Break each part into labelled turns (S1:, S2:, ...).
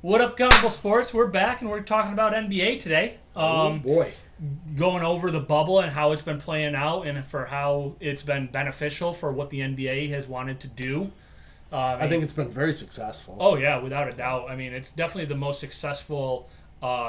S1: What up, Countable Sports? We're back and we're talking about NBA today.
S2: Oh boy.
S1: Going over the bubble and how it's been playing out and for how it's been beneficial for what the NBA has wanted to do.
S2: I think it's been very successful.
S1: Oh, yeah, without a doubt. I mean, it's definitely the most successful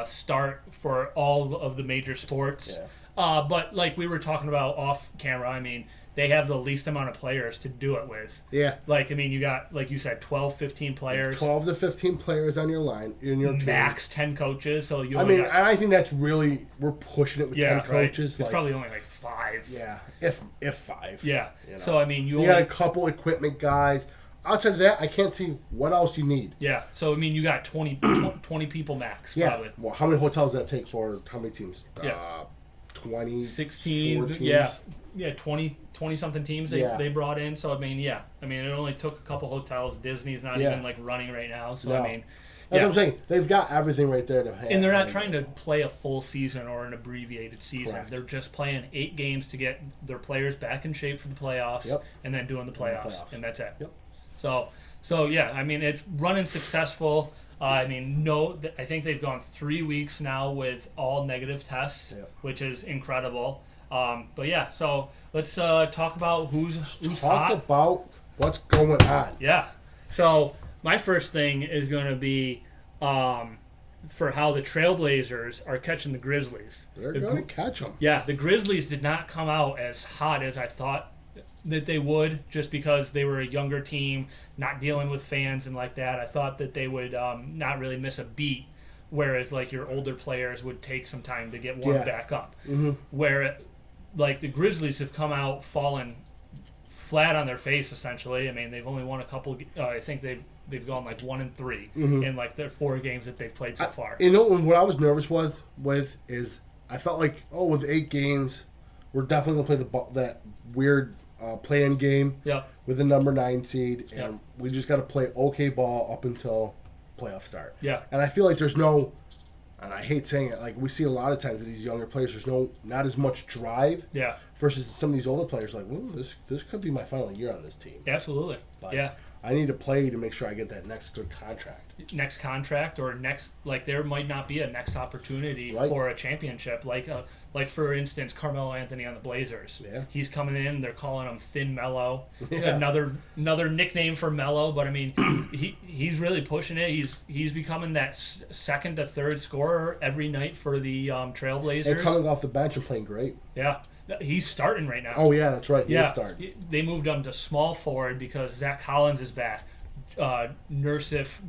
S1: start for all of the major sports.
S2: Yeah.
S1: But like we were talking about off camera, I mean, they have the least amount of players to do it with.
S2: Yeah.
S1: Like, I mean, you got, like you said, 12, 15 players.
S2: 12 to 15 players on your line, in your team.
S1: Max 10 coaches. So you.
S2: I think that's really, we're pushing it with 10
S1: right.
S2: coaches.
S1: It's probably only like 5.
S2: Yeah, if 5.
S1: Yeah.
S2: You know?
S1: So, I mean,
S2: you got a couple equipment guys. Outside of that, I can't see what else you need.
S1: Yeah. So, I mean, you got 20 people max.
S2: Yeah.
S1: Probably.
S2: Well, how many hotels does that take for how many teams?
S1: Yeah.
S2: 20,
S1: 16.
S2: 4 teams?
S1: Yeah, 20-something teams they brought in. So, I mean, it only took a couple hotels. Disney's not even, like, running right now. So,
S2: no.
S1: I mean...
S2: That's what I'm saying. They've got everything right there to have.
S1: And they're not trying to play a full season or an abbreviated season.
S2: Correct.
S1: They're just playing 8 games to get their players back in shape for the playoffs and then doing the playoffs. And that's it.
S2: Yep.
S1: So yeah, I mean, it's running successful. I think they've gone 3 weeks now with all negative tests, which is incredible. But yeah, so let's talk about who's hot.
S2: Talk about what's going on.
S1: Yeah. So my first thing is going to be for how the Trailblazers are catching the Grizzlies.
S2: They're going to catch them.
S1: Yeah, the Grizzlies did not come out as hot as I thought that they would, just because they were a younger team, not dealing with fans and like that. I thought that they would not really miss a beat, whereas like your older players would take some time to get warmed back up.
S2: Mm-hmm.
S1: Where like the Grizzlies have come out fallen flat on their face essentially. I mean, they've only won a couple. I think they've gone like 1-3 in like their 4 games that they've played so far.
S2: What I was nervous with is I felt like with 8 games, we're definitely gonna play that weird play-in game with the number 9 seed, and we just got to play okay ball up until playoff start.
S1: Yeah,
S2: and I feel like there's no, and I hate saying it, like we see a lot of times with these younger players, there's not as much drive.
S1: Yeah.
S2: Versus some of these older players, like, well, this could be my final year on this team.
S1: Absolutely.
S2: But
S1: yeah.
S2: I need to play to make sure I get that next good contract.
S1: Next contract or next, like there might not be a next opportunity for a championship. Like for instance, Carmelo Anthony on the Blazers.
S2: Yeah.
S1: He's coming in. They're calling him Thin Mello.
S2: Yeah.
S1: Another nickname for Mello. But I mean, he's really pushing it. He's becoming that second to third scorer every night for the Trailblazers.
S2: They're coming off the bench and playing great.
S1: Yeah. He's starting right now.
S2: Oh, yeah, that's right. He is starting.
S1: They moved him to small forward because Zach Collins is back. Nursif.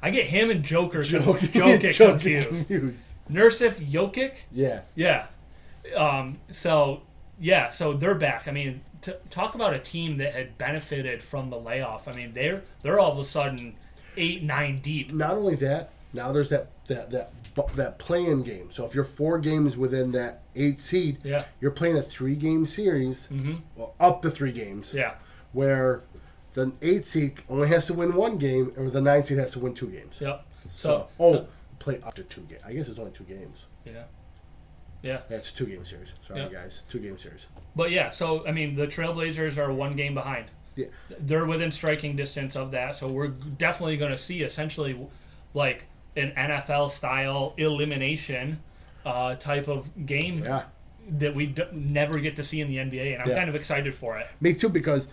S1: I get him and Jokic confused. Nursif Jokic?
S2: Yeah.
S1: Yeah. So they're back. I mean, talk about a team that had benefited from the layoff. I mean, they're all of a sudden 8-9 deep.
S2: Not only that, now there's that play-in game. So if you're 4 games within that 8 seed, you're playing a 3-game series, well, up to 3 games.
S1: Yeah.
S2: Where the 8 seed only has to win 1 game, and the 9 seed has to win 2 games.
S1: Yep.
S2: Play up to 2 games. I guess it's only 2 games.
S1: Yeah. Yeah.
S2: That's 2-game series. Sorry, guys. 2-game series.
S1: But yeah, so I mean, the Trailblazers are 1 game behind.
S2: Yeah.
S1: They're within striking distance of that, so we're definitely going to see essentially like an NFL-style elimination type of game that we never get to see in the NBA, and I'm kind of excited for it.
S2: Me too, because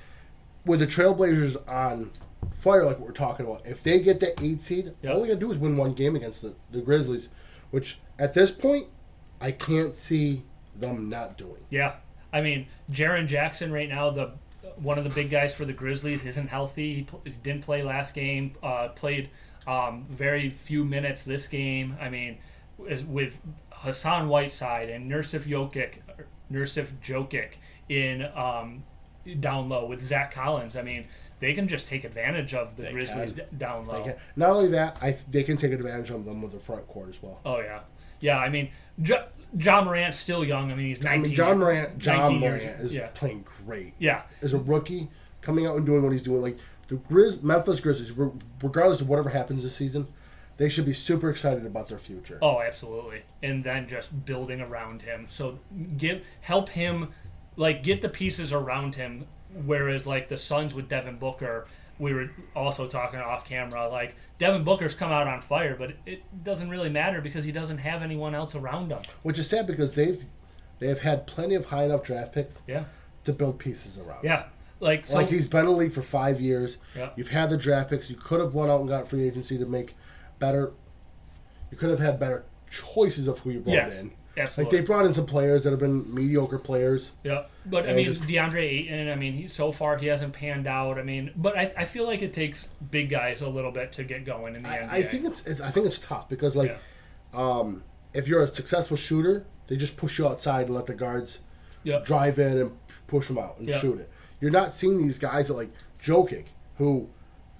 S2: with the Trailblazers on fire, like what we're talking about, if they get the 8 seed, all they got to do is win 1 game against the Grizzlies, which at this point, I can't see them not doing.
S1: Yeah. I mean, Jaren Jackson right now, one of the big guys for the Grizzlies, isn't healthy. He didn't play last game, played very few minutes this game. I mean, with Hassan Whiteside and Nursif Jokic in down low with Zach Collins, I mean, they can just take advantage of the Grizzlies down low.
S2: Not only that, they can take advantage of them with the front court as well.
S1: Oh, yeah. Yeah, I mean, John Morant's still young. I mean, he's 19.
S2: John Morant is
S1: yeah.
S2: playing great.
S1: Yeah.
S2: As a rookie, coming out and doing what he's doing. Like, the Memphis Grizzlies, regardless of whatever happens this season, they should be super excited about their future.
S1: Oh, absolutely. And then just building around him. So help him, like, get the pieces around him Whereas like the Suns with Devin Booker, we were also talking off camera. Like Devin Booker's come out on fire, but it doesn't really matter because he doesn't have anyone else around him.
S2: Which is sad because they've had plenty of high enough draft picks.
S1: Yeah.
S2: To build pieces around.
S1: Yeah. Like
S2: he's been in the league for 5 years.
S1: Yeah.
S2: You've had the draft picks. You could have went out and got free agency to make better. You could have had better choices of who you brought in.
S1: Absolutely.
S2: Like they brought in some players that have been mediocre players.
S1: Yeah, but I mean DeAndre Ayton. I mean, so far he hasn't panned out. I mean, but I feel like it takes big guys a little bit to get going in the NBA.
S2: I think it's tough because if you're a successful shooter, they just push you outside and let the guards drive in and push them out and shoot it. You're not seeing these guys that like Jokic, who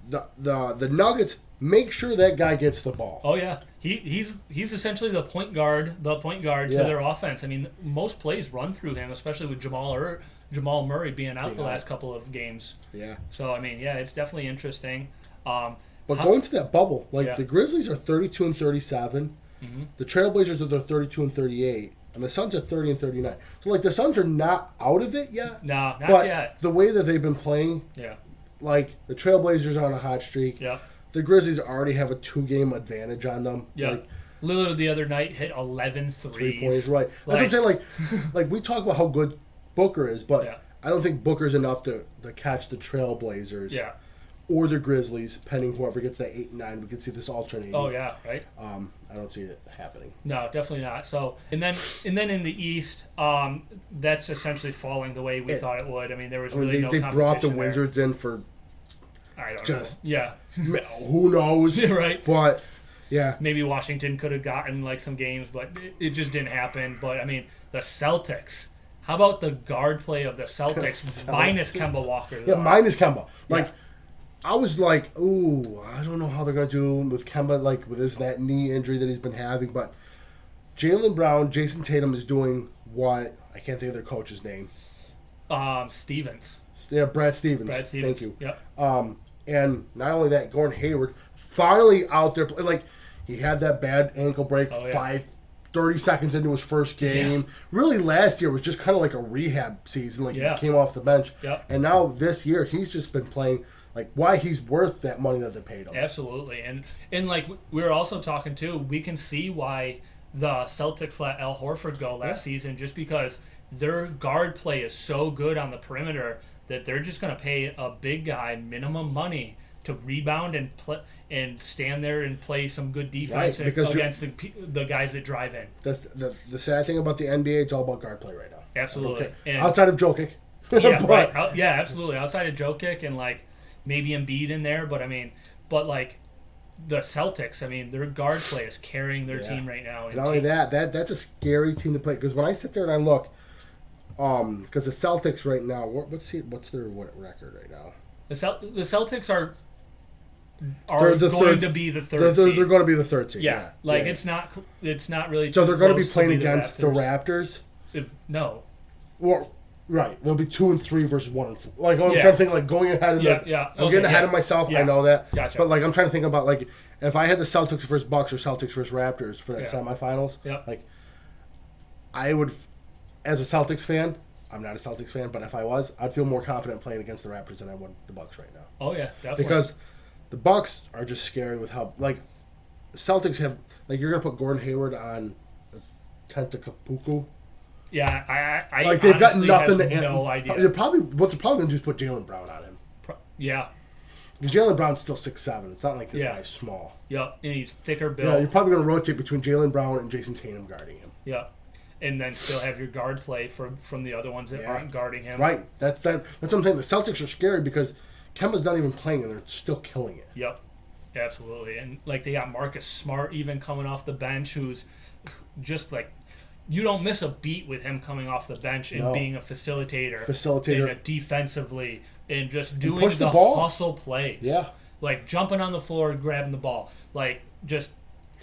S2: the Nuggets make sure that guy gets the ball.
S1: Oh yeah, he's essentially the point guard to their offense. I mean, most plays run through him, especially with Jamal Murray being out the last couple of games.
S2: Yeah.
S1: So I mean, it's definitely interesting.
S2: But going to that bubble, the Grizzlies are 32 and 37. Mm-hmm. The Trailblazers are 32 and 38. And the Suns are 30 and 39. So, the Suns are not out of it yet.
S1: No, not yet.
S2: The way that they've been playing, the Trailblazers are on a hot streak.
S1: Yeah.
S2: The Grizzlies already have a 2-game advantage on them.
S1: Yeah. Lillard the other night hit 11 threes.
S2: 3 points, right. That's what I'm saying. We talk about how good Booker is, but I don't think Booker's enough to catch the Trailblazers.
S1: Yeah.
S2: Or the Grizzlies, pending whoever gets that 8 and 9. We could see this alternating.
S1: Oh yeah, right.
S2: I don't see it happening.
S1: No, definitely not. So, and then in the East, that's essentially falling the way we thought it would. I mean, there was really no competition. They brought the
S2: Wizards in for.
S1: I don't know. Yeah.
S2: Who knows?
S1: Right.
S2: But yeah,
S1: maybe Washington could have gotten some games, but it just didn't happen. But I mean, the Celtics. How about the guard play of the Celtics minus Kemba Walker?
S2: Yeah, minus Kemba. I was like, ooh, I don't know how they're going to do with Kemba, with that knee injury that he's been having. But Jaylen Brown, Jason Tatum is doing what? I can't think of their coach's name.
S1: Stevens.
S2: Yeah, Brad Stevens. Thank you.
S1: Yep.
S2: And not only that, Gordon Hayward finally out there. He had that bad ankle break 30 seconds into his first game. Yeah. Really, last year was just kind of like a rehab season. He came off the bench.
S1: Yep.
S2: And now this year, he's just been playing. Why he's worth that money that they paid him.
S1: Absolutely. And we were also talking, too, we can see why the Celtics let Al Horford go last season, just because their guard play is so good on the perimeter that they're just going to pay a big guy minimum money to rebound and stand there and play some good defense against the guys that drive in.
S2: That's the sad thing about the NBA. It's all about guard play right now.
S1: Absolutely.
S2: And outside of Jokic.
S1: Absolutely. Outside of Jokic and maybe Embiid in there, but the Celtics, their guard play is carrying their team right now.
S2: And not only that's a scary team to play, because when I sit there and I look, because the Celtics right now, what's their record right now?
S1: The Celtics are going to be the third seed.
S2: They're going to be the third seed.
S1: Yeah. It's not really.
S2: So they're going to be playing against the Raptors.
S1: No.
S2: Well, right. They'll be 2 and 3 versus 1 and 4. I'm trying to think going ahead of I'm getting ahead of myself. Yeah. I know that.
S1: Gotcha.
S2: But I'm trying to think about if I had the Celtics versus Bucks or Celtics versus Raptors for that semifinals.
S1: Yeah.
S2: I would, as a Celtics fan. I'm not a Celtics fan, but if I was, I'd feel more confident playing against the Raptors than I would the Bucks right now.
S1: Oh yeah, definitely.
S2: Because the Bucks are just scary with how Celtics have you're gonna put Gordon Hayward on Tentacapulco.
S1: Yeah, I
S2: they've got nothing
S1: have no idea.
S2: They're probably gonna do is put Jaylen Brown on him.
S1: Yeah.
S2: Because Jaylen Brown's still 6'7". It's not like this guy's small.
S1: Yep, and he's thicker built.
S2: Yeah, you're probably gonna rotate between Jaylen Brown and Jason Tatum guarding him.
S1: Yep. And then still have your guard play from the other ones that aren't guarding him.
S2: Right. That's what I'm saying. The Celtics are scary because Kemba's not even playing and they're still killing it.
S1: Yep. Absolutely. And they got Marcus Smart even coming off the bench, who's just you don't miss a beat with him coming off the bench and being a facilitator. And defensively and just doing the hustle plays.
S2: Yeah.
S1: Jumping on the floor and grabbing the ball. Just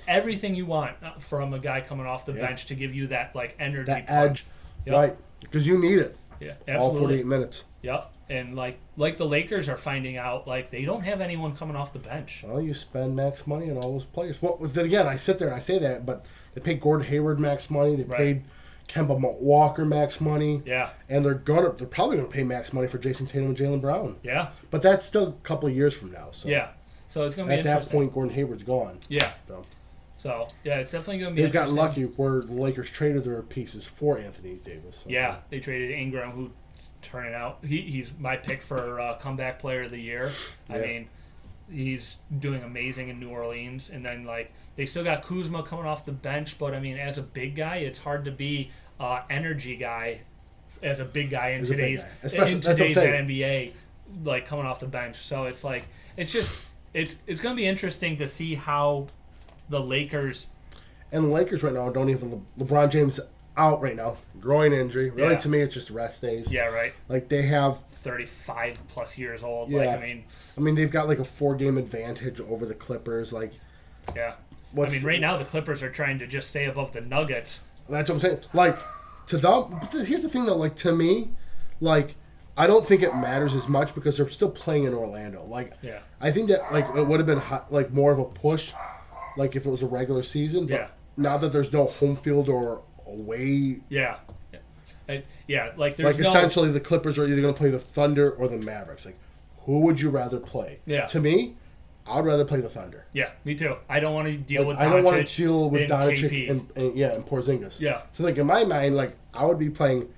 S1: everything you want from a guy coming off the bench to give you that energy,
S2: that edge, right? Because you need it.
S1: Yeah, absolutely.
S2: All 48 minutes.
S1: Yep, and the Lakers are finding out they don't have anyone coming off the bench.
S2: Well, you spend max money on all those players. Well, then again, I sit there and I say that, but they paid Gordon Hayward max money. They paid Kemba Walker max money.
S1: Yeah.
S2: And they're probably gonna pay max money for Jason Tatum and Jaylen Brown.
S1: Yeah.
S2: But that's still a couple of years from now. So
S1: yeah. So it's gonna be
S2: at that point, Gordon Hayward's gone.
S1: Yeah. So yeah, it's definitely gonna be.
S2: They've gotten lucky where the Lakers traded their pieces for Anthony Davis. So.
S1: Yeah, they traded Ingram, who turning out he's my pick for comeback player of the year. Yeah. I mean, he's doing amazing in New Orleans, and then like they still got Kuzma coming off the bench, but I mean, as a big guy, it's hard to be energy guy as a big guy in today's NBA, like coming off the bench. So it's like it's going to be interesting to see how the Lakers.
S2: And the Lakers right now don't even LeBron James out right now, groin injury. Really, to me, it's just rest days.
S1: Yeah, right.
S2: Like they have
S1: 35 plus years old.
S2: Yeah.
S1: Like,
S2: I mean, they've got like a 4-game advantage over the Clippers. Like,
S1: yeah. Right now the Clippers are trying to just stay above the Nuggets.
S2: That's what I'm saying. Like, to them, here's the thing though. Like to me, like I don't think it matters as much because they're still playing in Orlando. Like,
S1: yeah.
S2: I think that like it would have been like more of a push, like if it was a regular season. But now that there's no home field or away.
S1: Yeah. Like there's
S2: essentially the Clippers are either going to play the Thunder or the Mavericks. Like, who would you rather play?
S1: Yeah.
S2: To me, I would rather play the Thunder.
S1: Yeah, me too. I don't want to deal with Doncic.
S2: I don't want to deal with
S1: Doncic
S2: and Porzingis.
S1: Yeah.
S2: So like in my mind, like I would be playing,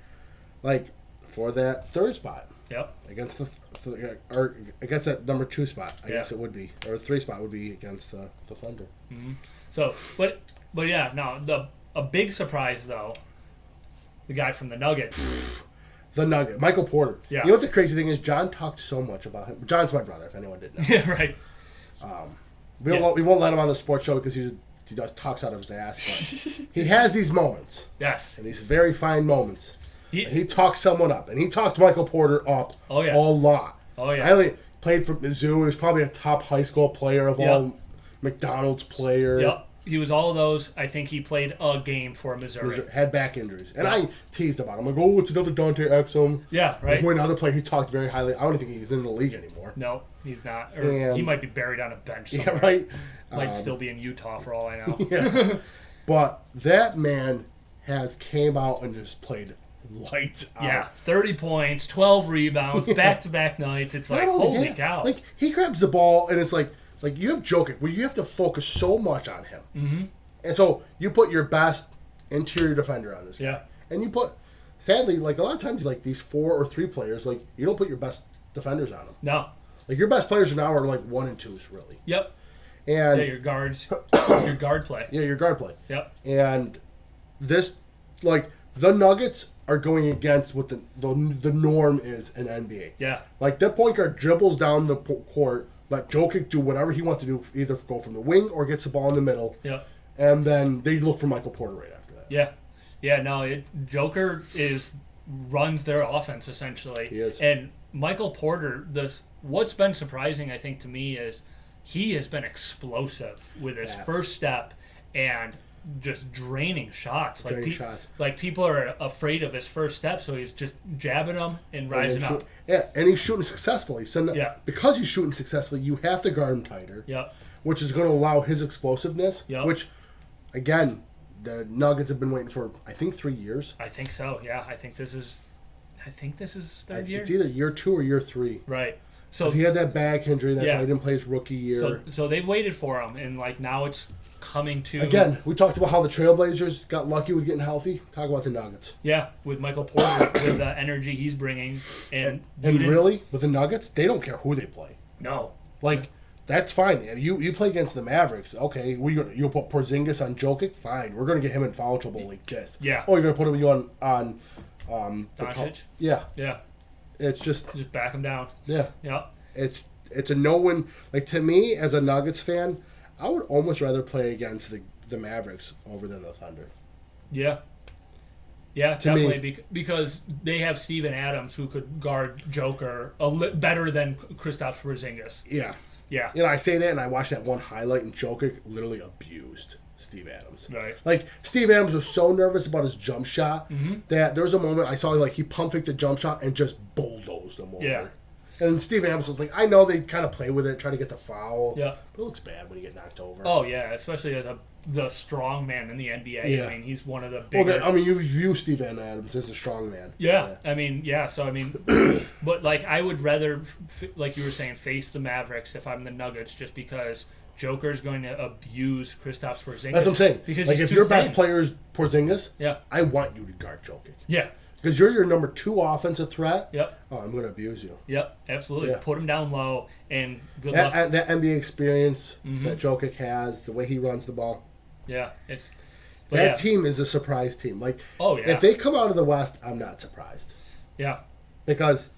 S2: like for that third spot.
S1: Yep.
S2: Against or against that number 2 spot, I guess it would be, or 3 spot would be against the Thunder.
S1: Mm-hmm. So, but yeah, no, a big surprise though. The guy from the Nuggets.
S2: The Nugget, Michael Porter.
S1: Yeah.
S2: You know what the crazy thing is? John talked so much about him. John's my brother, if anyone didn't know.
S1: Yeah, right.
S2: We won't let him on the sports show because he talks out of his ass. But he has these moments.
S1: Yes.
S2: And these very fine moments. He talks someone up. And he talked Michael Porter up a lot.
S1: Oh, yeah.
S2: I only played for Mizzou. He was probably a top high school player of all. McDonald's player.
S1: Yep. He was all of those. I think he played a game for Missouri.
S2: Had back injuries. And I teased about him. I'm like, oh, it's another Dante Exum.
S1: Yeah, right.
S2: Like, another player he talked very highly. I don't think he's in the league anymore.
S1: No, he's not. Or he might be buried on a bench somewhere.
S2: Yeah, right.
S1: Might still be in Utah for all I know.
S2: Yeah. But that man came out and just played lights out.
S1: Yeah, 30 points, 12 rebounds, back-to-back nights. It's like, holy cow.
S2: Like, he grabs the ball, and it's like you have Jokic, where you have to focus so much on him.
S1: Mm-hmm.
S2: And so you put your best interior defender on this guy.
S1: Yeah.
S2: And you put, sadly, like a lot of times, like these 4 or 3 players, like you don't put your best defenders on them.
S1: No.
S2: Like your best players now are like 1 and 2s, really.
S1: Yep.
S2: And
S1: your guards, your guard play.
S2: Yeah, your guard play.
S1: Yep.
S2: And this, like, the Nuggets are going against what the norm is in NBA.
S1: Yeah.
S2: Like, that point guard dribbles down the court, let Jokic do whatever he wants to do, either go from the wing or gets the ball in the middle.
S1: Yeah.
S2: And then they look for Michael Porter right after that.
S1: Yeah. Yeah, no, Joker runs their offense, essentially.
S2: He is.
S1: And Michael Porter, what's been surprising, I think, to me is he has been explosive with his first step and just draining shots. Like people are afraid of his first step, so he's just jabbing them and rising up.
S2: Yeah, and he's shooting successfully. So because he's shooting successfully, you have to guard him tighter.
S1: Yep.
S2: Which is going to allow his explosiveness.
S1: Yep.
S2: Which, again, the Nuggets have been waiting for, I think, 3 years.
S1: I think so. Yeah, I think this is third year.
S2: It's either year 2 or year 3.
S1: Right. So
S2: he had that back injury. That's why he didn't play his rookie year.
S1: So they've waited for him, and like now it's coming to.
S2: Again, we talked about how the Trailblazers got lucky with getting healthy. Talk about the Nuggets.
S1: Yeah, with Michael Porter, with the energy he's bringing, and
S2: really with the Nuggets, they don't care who they play.
S1: No,
S2: like that's fine. You play against the Mavericks, okay? You'll put Porzingis on Jokic, fine. We're gonna get him in foul trouble like this.
S1: Yeah.
S2: Oh, you're gonna put him on
S1: Doncic.
S2: Yeah. It's
S1: just back him down.
S2: Yeah.
S1: Yeah.
S2: It's a no-win. Like, to me, as a Nuggets fan, I would almost rather play against the Mavericks over than the Thunder.
S1: Yeah. Yeah, definitely. Because they have Steven Adams, who could guard Joker better than Kristaps Porzingis.
S2: Yeah.
S1: Yeah.
S2: I say that, and I watched that one highlight, and Jokic literally abused Steve Adams.
S1: Right.
S2: Like, Steve Adams was so nervous about his jump shot that there was a moment I saw, like, he pump faked the jump shot and just bulldozed him over.
S1: Yeah.
S2: And Steve Adams was like, I know they kind of play with it, try to get the foul.
S1: Yeah.
S2: But it looks bad when you get knocked over.
S1: Oh, yeah, especially as a the strong man in the NBA.
S2: Yeah.
S1: I mean, he's one of the bigger...
S2: Well, you view Steven Adams as a strong man.
S1: Yeah. I mean, yeah. So, I mean, but, like, I would rather, like you were saying, face the Mavericks if I'm the Nuggets just because Joker's going to abuse Kristaps Porzingis.
S2: That's what I'm saying.
S1: Because
S2: like, if your best player is Porzingis,
S1: yeah,
S2: I want you to guard Jokic.
S1: Yeah.
S2: Because you're your number 2 offensive threat.
S1: Yep.
S2: Oh, I'm going to abuse you.
S1: Yep, absolutely. Yeah. Put him down low, and good luck.
S2: And that NBA experience that Jokic has, the way he runs the ball.
S1: Yeah,
S2: team is a surprise team. Like, if they come out of the West, I'm not surprised.
S1: Yeah.
S2: Because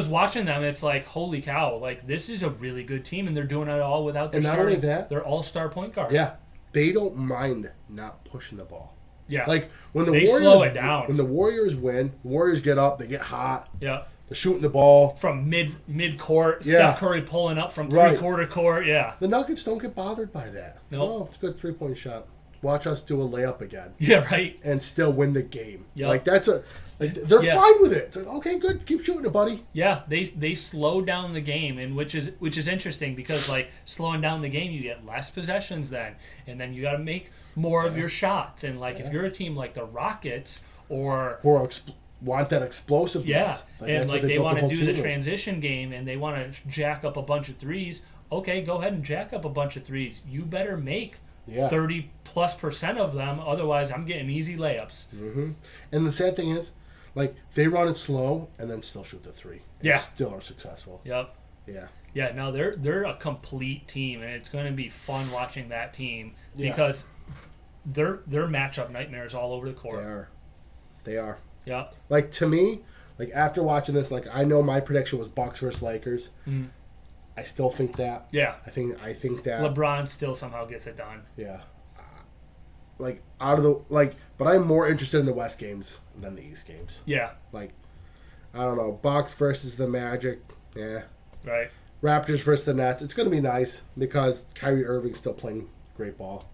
S1: watching them, it's like, holy cow, like, this is a really good team, and they're doing it all without their
S2: only that,
S1: their all-star point guard.
S2: Yeah. They don't mind not pushing the ball.
S1: Yeah.
S2: Like, when
S1: they slow it down.
S2: When the Warriors win, the Warriors get up, they get hot.
S1: Yeah.
S2: They're shooting the ball.
S1: From mid-court, Steph Curry pulling up from three-quarter court, yeah.
S2: The Nuggets don't get bothered by that.
S1: Nope.
S2: Oh, it's a good three-point shot. Watch us do a layup again.
S1: Yeah, right.
S2: And still win the game.
S1: Yep.
S2: Like, they're fine with it. It's like, okay, good, keep shooting it, buddy.
S1: Yeah, they slow down the game, and which is interesting because, like, slowing down the game, you get less possessions then, and then you got to make more of your shots. And, like, if you're a team like the Rockets or
S2: want that explosiveness.
S1: Yeah, and, like, they want to do the
S2: with.
S1: Transition game, and they want to jack up a bunch of threes. Okay, go ahead and jack up a bunch of threes. You better make 30+% of them, otherwise I'm getting easy layups.
S2: Mm-hmm. And the sad thing is, like, they run it slow and then still shoot the three. And still are successful.
S1: Yep.
S2: Yeah.
S1: Yeah, no, they're a complete team, and it's going to be fun watching that team because they're matchup nightmares all over the court.
S2: They are.
S1: Yeah.
S2: Like, to me, like, after watching this, like, I know my prediction was Bucks versus Lakers. Mm. I still think that.
S1: Yeah.
S2: I think that
S1: LeBron still somehow gets it done.
S2: Yeah. But I'm more interested in the West games than the East games.
S1: Yeah.
S2: Like, I don't know, Bucks versus the Magic. Yeah.
S1: Right.
S2: Raptors versus the Nets. It's going to be nice because Kyrie Irving's still playing great ball.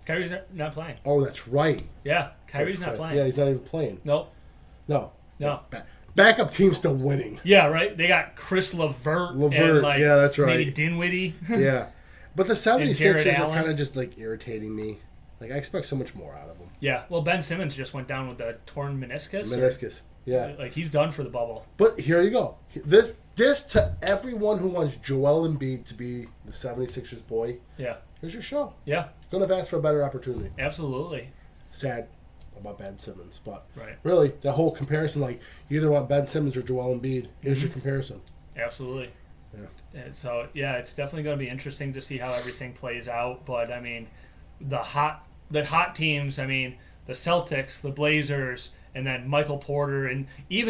S1: Kyrie's not playing.
S2: Oh, that's right.
S1: Yeah, Kyrie's not playing.
S2: Yeah, he's not even playing.
S1: Nope.
S2: No. Backup team's still winning.
S1: Yeah, right. They got Chris LeVert.
S2: And, like, yeah, that's right.
S1: Maybe Dinwiddie.
S2: Yeah. But the 76ers are kind of just, like, irritating me. Like, I expect so much more out of them.
S1: Yeah. Well, Ben Simmons just went down with a torn meniscus.
S2: Yeah.
S1: Like, he's done for the bubble.
S2: But here you go. This to everyone who wants Joel Embiid to be the 76ers boy.
S1: Yeah.
S2: Here's your show.
S1: Yeah.
S2: Couldn't have asked for a better opportunity.
S1: Absolutely.
S2: Sad about Ben Simmons, but
S1: right.
S2: Really, the whole comparison, like, you either want Ben Simmons or Joel Embiid. Here's your comparison.
S1: Absolutely.
S2: Yeah.
S1: And so, yeah, it's definitely going to be interesting to see how everything plays out. But, I mean, the hot teams, I mean, the Celtics, the Blazers, and then Michael Porter, and we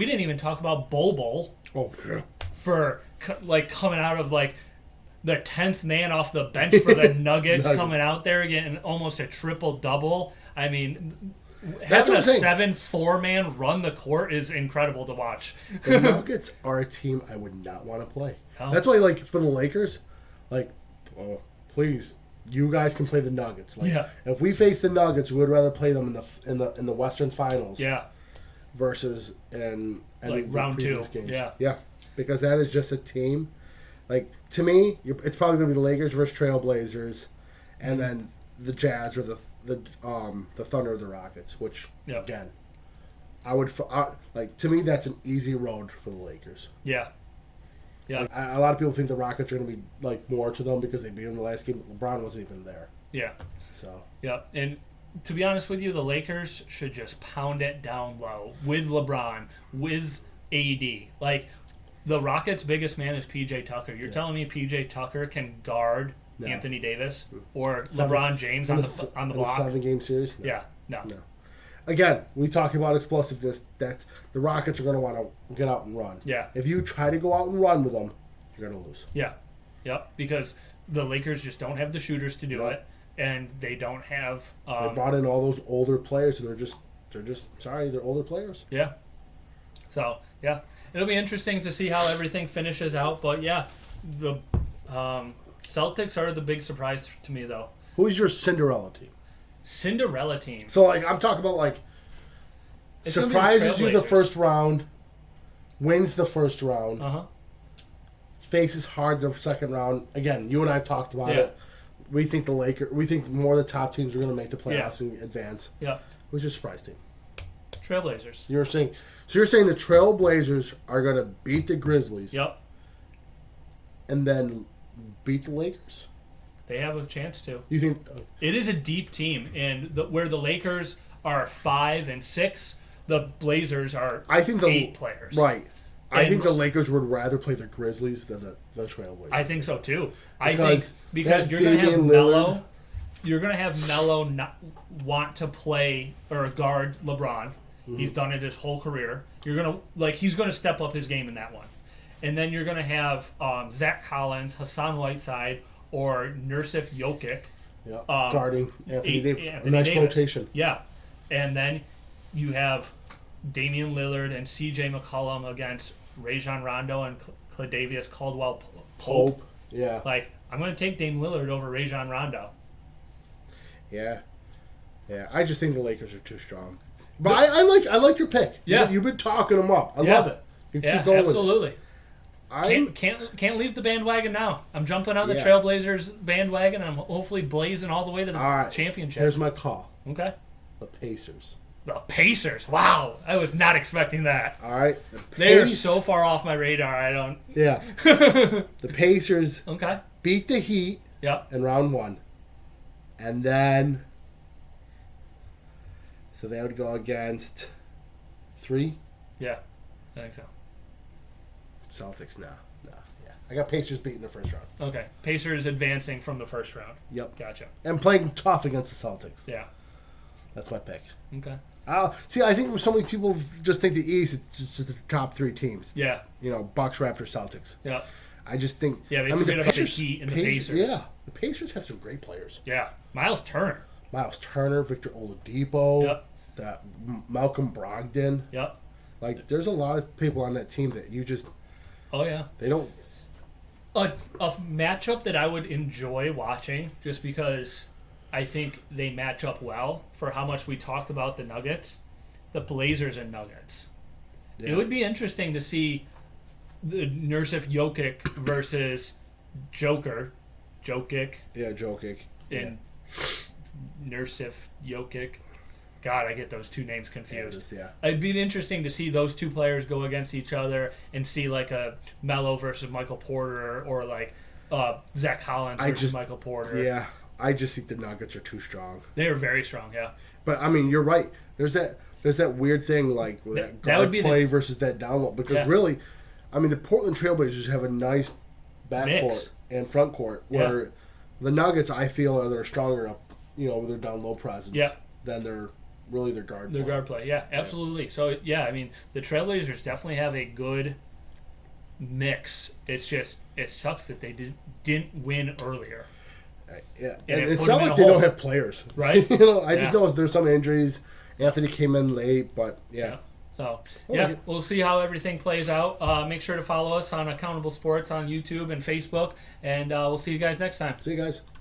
S1: didn't even talk about Bol
S2: Oh, yeah.
S1: For, like, coming out of, like, the 10th man off the bench for the Nuggets coming out there again, almost a triple-double. I mean, having a 7-4-man run the court is incredible to watch.
S2: The Nuggets are a team I would not want to play. Oh. That's why, like, for the Lakers, like, oh, please, you guys can play the Nuggets. Like, if we face the Nuggets, we would rather play them in the Western Finals.
S1: Yeah.
S2: Versus in
S1: like round 2 games.
S2: Yeah, because that is just a team. Like, to me, it's probably going to be the Lakers versus Trailblazers, and then the Jazz or the Thunder or the Rockets. Which again, to me that's an easy road for the Lakers.
S1: Yeah. Yeah.
S2: Like, a lot of people think the Rockets are going to be like more to them because they beat them in the last game, but LeBron wasn't even there.
S1: Yeah.
S2: So.
S1: Yeah, and to be honest with you, the Lakers should just pound it down low with LeBron, with AD. Like, the Rockets' biggest man is P.J. Tucker. You're telling me P.J. Tucker can guard Anthony Davis or LeBron James on the block?
S2: In a 7-game series? No.
S1: Yeah, no.
S2: Again, we talk about explosiveness, that the Rockets are going to want to get out and run.
S1: Yeah.
S2: If you try to go out and run with them, you're going to lose.
S1: Yeah. Yep, because the Lakers just don't have the shooters to do it. And they don't have.
S2: They brought in all those older players, and they're just they're older players.
S1: Yeah. So it'll be interesting to see how everything finishes out. But the Celtics are the big surprise to me, though.
S2: Who's your Cinderella team?
S1: Cinderella team.
S2: So, like, I'm talking about, like, surprises you the first round, wins the first round, faces hard the second round. Again, you and I have talked about it. we think more of the top teams are going to make the playoffs and advance.
S1: Yeah.
S2: Who's your surprise team?
S1: Trailblazers.
S2: You're saying the Trailblazers are going to beat the Grizzlies.
S1: Yep.
S2: And then beat the Lakers?
S1: They have a chance to.
S2: You think
S1: it is a deep team, and where the Lakers are 5 and 6, the Blazers are 8 players.
S2: Right. I think the Lakers would rather play the Grizzlies than the Trailblazers.
S1: I think so too.
S2: Because
S1: you're going to have Melo. You're going to have Melo not want to play or guard LeBron. Mm-hmm. He's done it his whole career. You're going to he's going to step up his game in that one, and then you're going to have Zach Collins, Hassan Whiteside, or Nurkic Jokic.
S2: Yeah. Guarding Anthony Davis. A nice
S1: Davis.
S2: rotation.
S1: Yeah. And then you have Damian Lillard and C.J. McCollum against Rajon Rondo and Cladavius Caldwell-Pope.
S2: Yeah.
S1: I'm going to take Dame Lillard over Rajon Rondo.
S2: Yeah. Yeah. I just think the Lakers are too strong. But I like your pick.
S1: Yeah.
S2: You've been talking them up. I love it. You keep going
S1: absolutely.
S2: With it.
S1: Can't leave the bandwagon now. I'm jumping on the Trailblazers bandwagon. I'm hopefully blazing all the way to the championship.
S2: Here's my call.
S1: Okay.
S2: The Pacers.
S1: The Pacers. Wow. I was not expecting that.
S2: All right.
S1: They are so far off my radar. I don't.
S2: Yeah. The Pacers beat the Heat in round 1. And then. So they would go against 3?
S1: Yeah. I think so.
S2: Celtics, no. Yeah. I got Pacers beating the first round.
S1: Okay. Pacers advancing from the first round.
S2: Yep.
S1: Gotcha.
S2: And playing tough against the Celtics.
S1: Yeah.
S2: That's my pick.
S1: Okay.
S2: See, I think so many people just think the East is just the top 3 teams.
S1: Yeah.
S2: Bucks, Raptors, Celtics.
S1: Yeah.
S2: I just think.
S1: Yeah, they forget about the Heat and the Pacers.
S2: Yeah. The Pacers have some great players.
S1: Yeah. Miles Turner,
S2: Victor Oladipo.
S1: Yep.
S2: That Malcolm Brogdon.
S1: Yep.
S2: There's a lot of people on that team that you just.
S1: Oh, yeah.
S2: They don't.
S1: A matchup that I would enjoy watching just because I think they match up well for how much we talked about the Nuggets, the Blazers and Nuggets. Yeah. It would be interesting to see the Nurkic Jokic versus Jokic.
S2: Yeah, Jokic.
S1: And Nurkic Jokic. God, I get those two names confused.
S2: Yeah.
S1: It'd be interesting to see those two players go against each other and see a Melo versus Michael Porter or Zach Collins versus Michael Porter.
S2: Yeah, I just think the Nuggets are too strong.
S1: They are very strong, yeah.
S2: But I mean, you're right. There's that weird thing with that guard play versus that down low because really, I mean, the Portland Trailblazers have a nice backcourt and front court where the Nuggets I feel are stronger up, with their down low presence than their guard play.
S1: Their guard play, yeah, absolutely. Yeah. So, I mean, the Trailblazers definitely have a good mix. It's just, it sucks that they didn't win earlier.
S2: Yeah, and it's not like they don't have players.
S1: Right?
S2: I just know there's some injuries. Anthony came in late, but
S1: So, we'll see how everything plays out. Make sure to follow us on Accountable Sports on YouTube and Facebook, and we'll see you guys next time.
S2: See you guys.